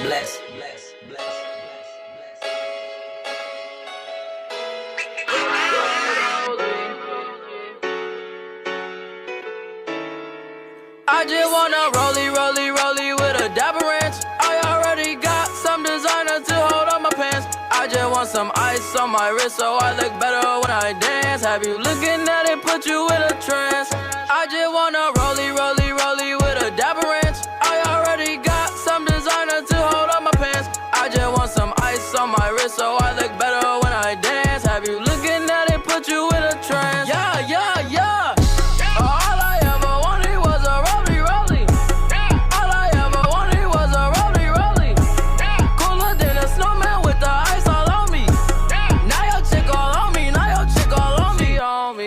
Bless. I just wanna rollie with a dapper ranch. I already got some designer to hold on my pants. I just want some ice on my wrist so I look better when I dance. Have you looking at it, put you in a trance. I just wanna rollie with a dapper ranch. I already got some designer to hold on my pants. I just want some ice on my wrist so I look better when I dance. Have you looking at it, put you in a trance. Yeah. All I ever wanted was a rollie. All I ever wanted was a rollie. Cooler than a snowman with the ice all on me. Now your chick all on me,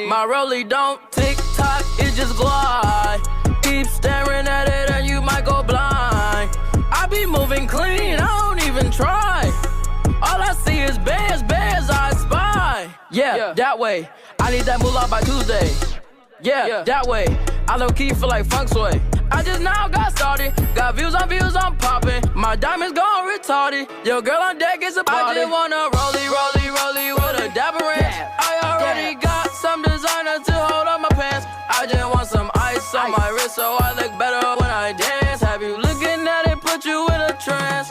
My rollie don't tick tock, it just glide. Keep staring at it and you might go blind. I be moving clean, I don't even try. All I see is bands, I spy. Yeah, that way. I need that moolah by Tuesday. Yeah, that way. I low-key feel like funk sway. I just now got started. Got views, I'm popping. My diamonds gone retarded. Your girl on deck is a party. I just wanna rollie with a dapper ranch. I already got some designer to hold on my pants. I just want some ice on my wrist so I look better when I dance. Have you looking at it, put you in a trance.